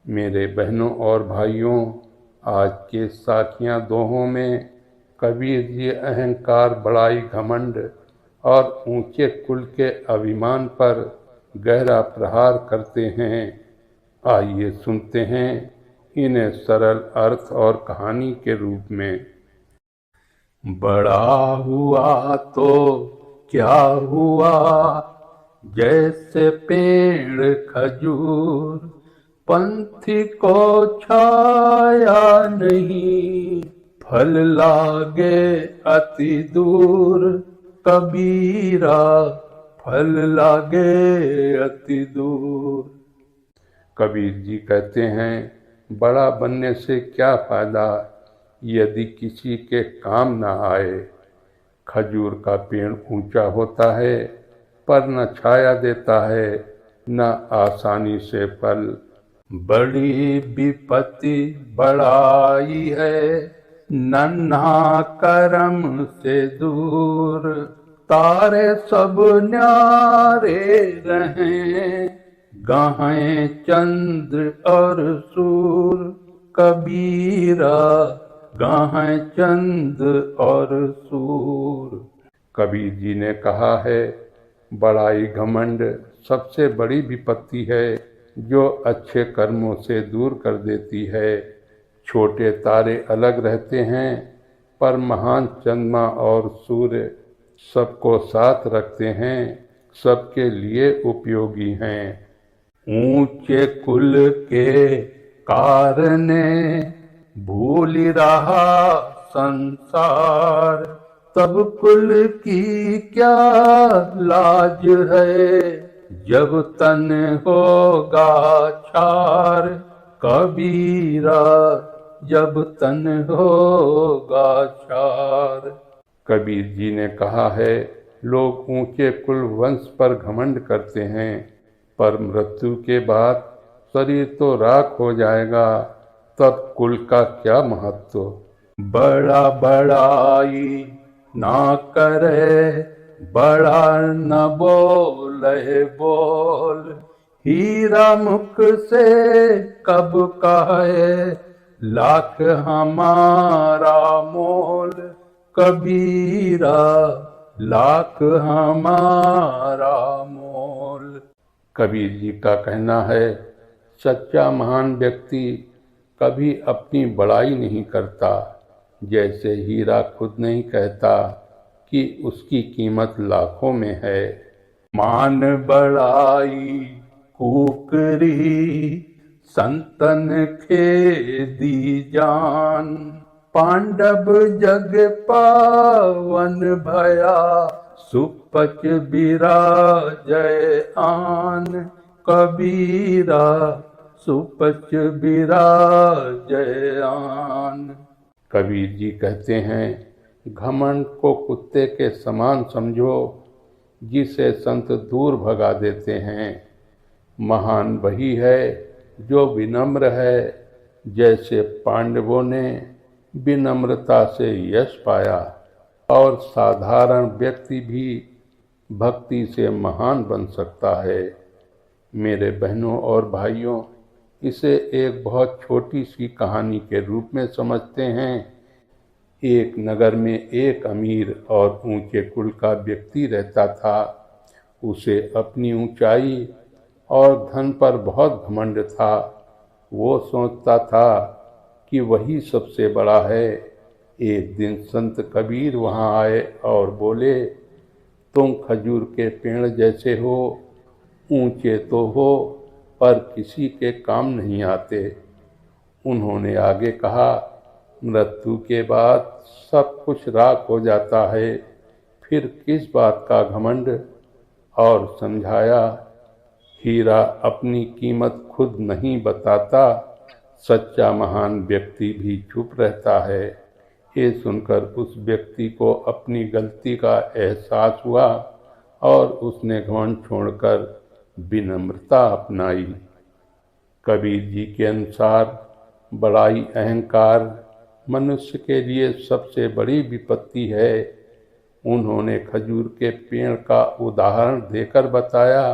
मेरे बहनों और भाइयों, आज के साखियाँ दोहों में कबीर जी अहंकार, बड़ाई, घमंड और ऊंचे कुल के अभिमान पर गहरा प्रहार करते हैं। आइए सुनते हैं इन्हें सरल अर्थ और कहानी के रूप में। बड़ा हुआ तो क्या हुआ, जैसे पेड़ खजूर, पंथी को छाया नहीं, फल लागे अति दूर। कबीरा, फल लागे अति दूर। कबीर जी कहते हैं, बड़ा बनने से क्या फायदा यदि किसी के काम न आए। खजूर का पेड़ ऊंचा होता है पर न छाया देता है, न आसानी से फल। बड़ी विपत्ति बड़ाई है, नन्हा करम से दूर। तारे सब न्यारे रहें, गाहें चंद्र और सूर। कबीरा, गाहें चंद्र और सूर। कबीर जी ने कहा है, बड़ाई, घमंड सबसे बड़ी विपत्ति है जो अच्छे कर्मों से दूर कर देती है। छोटे तारे अलग रहते हैं पर महान चंद्रमा और सूर्य सबको साथ रखते हैं, सबके लिए उपयोगी हैं। ऊंचे कुल के कारणे भूल रहा संसार, तब कुल की क्या लाज है, जब तन होगा छार। कबीरा, जब तन होगा छार। कबीर जी ने कहा है, लोग ऊंचे कुल वंश पर घमंड करते हैं, पर मृत्यु के बाद शरीर तो राख हो जाएगा, तब कुल का क्या महत्व। बड़ा बड़ाई ना करे, बड़ा न बोले बोल। हीरा मुख से कब कहे, लाख हमारा मोल। कबीरा, लाख हमारा मोल। कबीर जी का कहना है, सच्चा महान व्यक्ति कभी अपनी बड़ाई नहीं करता। जैसे हीरा खुद नहीं कहता कि उसकी कीमत लाखों में है। मान बढ़ाई कुकरी, संतन खेदी जान। पांडव जग पावन भया, सुपच बिराजय आन। कबीरा, सुपच बिराजय आन। कबीर जी कहते हैं, घमंड को कुत्ते के समान समझो, जिसे संत दूर भगा देते हैं। महान वही है जो विनम्र है, जैसे पांडवों ने विनम्रता से यश पाया। और साधारण व्यक्ति भी भक्ति से महान बन सकता है। मेरे बहनों और भाइयों, इसे एक बहुत छोटी सी कहानी के रूप में समझते हैं। एक नगर में एक अमीर और ऊंचे कुल का व्यक्ति रहता था। उसे अपनी ऊंचाई और धन पर बहुत घमंड था। वो सोचता था कि वही सबसे बड़ा है। एक दिन संत कबीर वहाँ आए और बोले, तुम खजूर के पेड़ जैसे हो, ऊंचे तो हो पर किसी के काम नहीं आते। उन्होंने आगे कहा, मृत्यु के बाद सब कुछ राख हो जाता है, फिर किस बात का घमंड। और समझाया, हीरा अपनी कीमत खुद नहीं बताता, सच्चा महान व्यक्ति भी चुप रहता है। ये सुनकर उस व्यक्ति को अपनी गलती का एहसास हुआ और उसने घमंड छोड़कर विनम्रता अपनाई। कबीर जी के अनुसार बड़ाई, अहंकार मनुष्य के लिए सबसे बड़ी विपत्ति है। उन्होंने खजूर के पेड़ का उदाहरण देकर बताया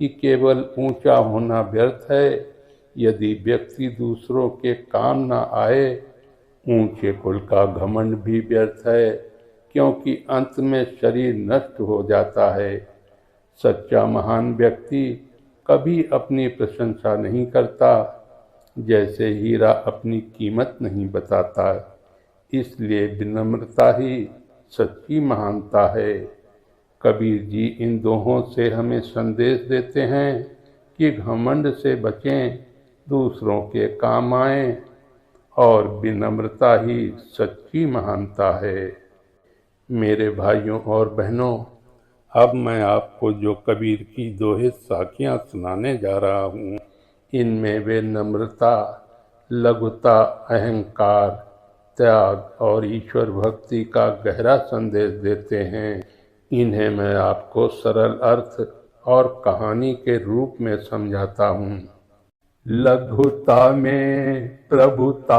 कि केवल ऊंचा होना व्यर्थ है, यदि व्यक्ति दूसरों के काम न आए, ऊंचे कुल का घमंड भी व्यर्थ है, क्योंकि अंत में शरीर नष्ट हो जाता है। सच्चा महान व्यक्ति कभी अपनी प्रशंसा नहीं करता, जैसे हीरा अपनी कीमत नहीं बताता। इसलिए विनम्रता ही सच्ची महानता है। कबीर जी इन दोहों से हमें संदेश देते हैं कि घमंड से बचें, दूसरों के काम आएं, और विनम्रता ही सच्ची महानता है। मेरे भाइयों और बहनों, अब मैं आपको जो कबीर की दोहे साखियाँ सुनाने जा रहा हूँ, इनमें वे नम्रता, लघुता, अहंकार, त्याग और ईश्वर भक्ति का गहरा संदेश देते हैं। इन्हें मैं आपको सरल अर्थ और कहानी के रूप में समझाता हूँ। लघुता में प्रभुता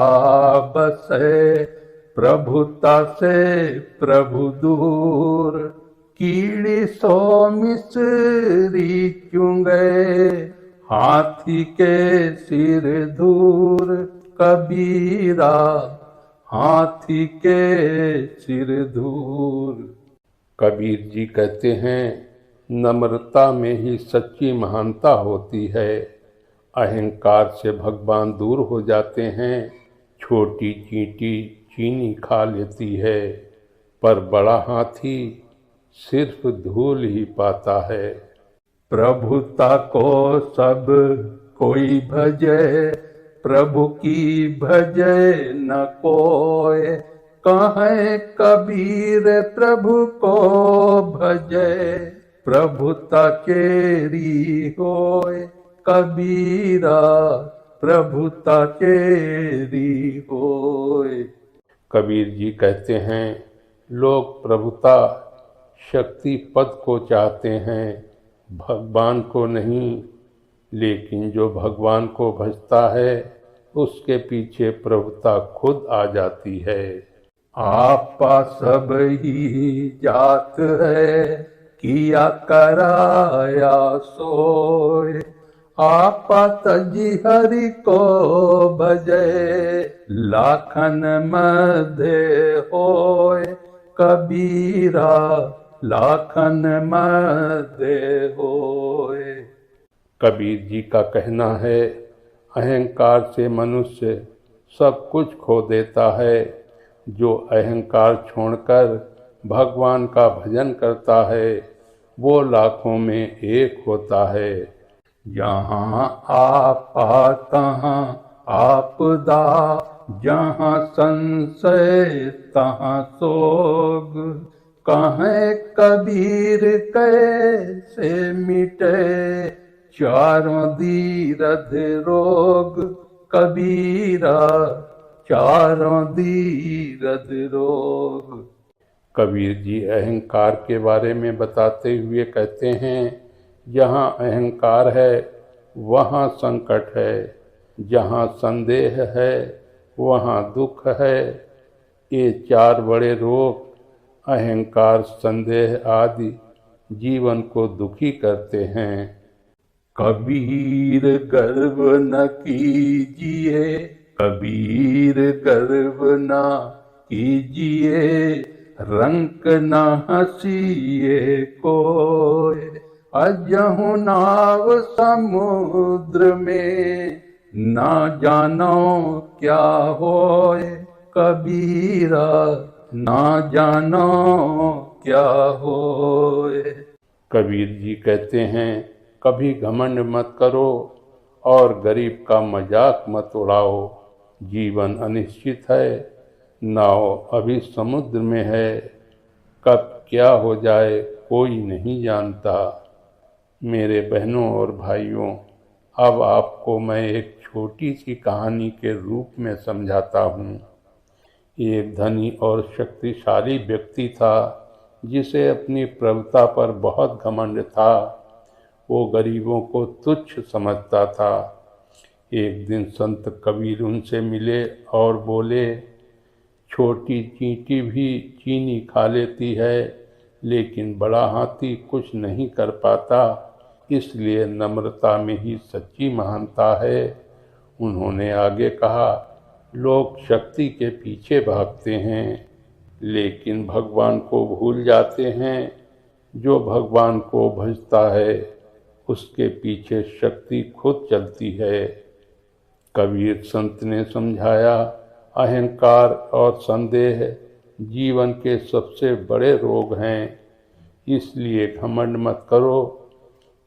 बसे, प्रभुता से प्रभु दूर, कीड़ी सो मिस्री चुंगे, हाथी के सिर दूर। कबीरा हाथी के सिर दूर। कबीर जी कहते हैं, नम्रता में ही सच्ची महानता होती है। अहंकार से भगवान दूर हो जाते हैं। छोटी चींटी चीनी खा लेती है, पर बड़ा हाथी सिर्फ धूल ही पाता है। प्रभुता को सब कोई भजे, प्रभु की भजे न कोय। कहे कबीर प्रभु को भजे, प्रभुता केरी होय। कबीरा प्रभुता केरी होय। कबीर जी कहते हैं, लोग प्रभुता, शक्ति पद को चाहते हैं, भगवान को नहीं। लेकिन जो भगवान को भजता है, उसके पीछे प्रभुता खुद आ जाती है। आपा सब ही जात है, किया कराया सोय। आपा तजी हरि को भजे, लाखन मध्य होय। कबीरा लाखन मध्य होय। कबीर जी का कहना है, अहंकार से मनुष्य सब कुछ खो देता है। जो अहंकार छोड़कर भगवान का भजन करता है, वो लाखों में एक होता है। जहाँ आपा तहाँ आपदा, जहाँ संशय तहाँ सोग। कहें कबीर कैसे मिटे, चारों दीरध रोग। कबीरा चारों दीरध रोग। कबीर जी अहंकार के बारे में बताते हुए कहते हैं, जहाँ अहंकार है वहाँ संकट है, जहाँ संदेह है वहाँ दुख है। ये चार बड़े रोग, अहंकार, संदेह आदि, जीवन को दुखी करते हैं। कबीर गर्व न कीजिए, कबीर गर्व न कीजिए। रंक न हंसिए कोय, अजहु नाव समुद्र में। ना जानो क्या होय, कबीरा ना जानो क्या होय। कबीर जी कहते हैं, कभी घमंड मत करो और गरीब का मजाक मत उड़ाओ। जीवन अनिश्चित है, नाव अभी समुद्र में है, कब क्या हो जाए कोई नहीं जानता। मेरे बहनों और भाइयों, अब आपको मैं एक छोटी सी कहानी के रूप में समझाता हूँ। एक धनी और शक्तिशाली व्यक्ति था, जिसे अपनी प्रभुता पर बहुत घमंड था। वो गरीबों को तुच्छ समझता था। एक दिन संत कबीर उनसे मिले और बोले, छोटी चींटी भी चीनी खा लेती है, लेकिन बड़ा हाथी कुछ नहीं कर पाता। इसलिए नम्रता में ही सच्ची महानता है। उन्होंने आगे कहा, लोग शक्ति के पीछे भागते हैं लेकिन भगवान को भूल जाते हैं। जो भगवान को भजता है उसके पीछे शक्ति खुद चलती है। कबीर संत ने समझाया, अहंकार और संदेह जीवन के सबसे बड़े रोग हैं, इसलिए घमंड मत करो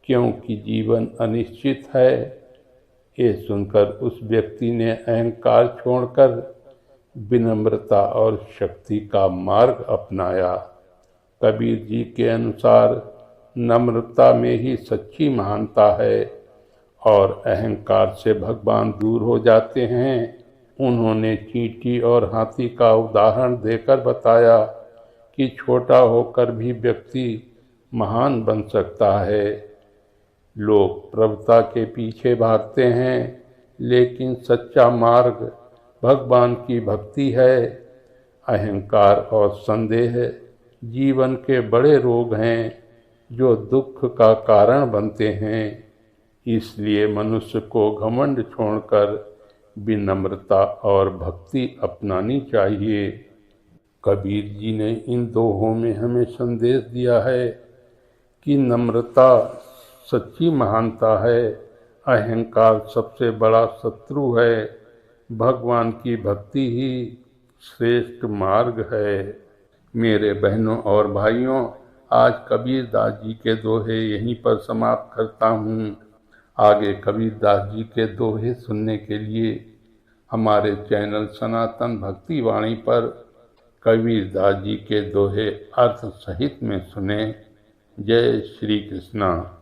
क्योंकि जीवन अनिश्चित है। ये सुनकर उस व्यक्ति ने अहंकार छोड़कर विनम्रता और शक्ति का मार्ग अपनाया। कबीर जी के अनुसार नम्रता में ही सच्ची महानता है और अहंकार से भगवान दूर हो जाते हैं। उन्होंने चींटी और हाथी का उदाहरण देकर बताया कि छोटा होकर भी व्यक्ति महान बन सकता है। लोग प्रभुता के पीछे भागते हैं लेकिन सच्चा मार्ग भगवान की भक्ति है। अहंकार और संदेह जीवन के बड़े रोग हैं जो दुख का कारण बनते हैं। इसलिए मनुष्य को घमंड छोड़कर विनम्रता और भक्ति अपनानी चाहिए। कबीर जी ने इन दोहों में हमें संदेश दिया है कि नम्रता सच्ची महानता है, अहंकार सबसे बड़ा शत्रु है, भगवान की भक्ति ही श्रेष्ठ मार्ग है। मेरे बहनों और भाइयों, आज कबीर दास जी के दोहे यहीं पर समाप्त करता हूँ। आगे कबीर दास जी के दोहे सुनने के लिए हमारे चैनल सनातन भक्ति वाणी पर कबीर दास जी के दोहे अर्थ सहित में सुने। जय श्री कृष्णा।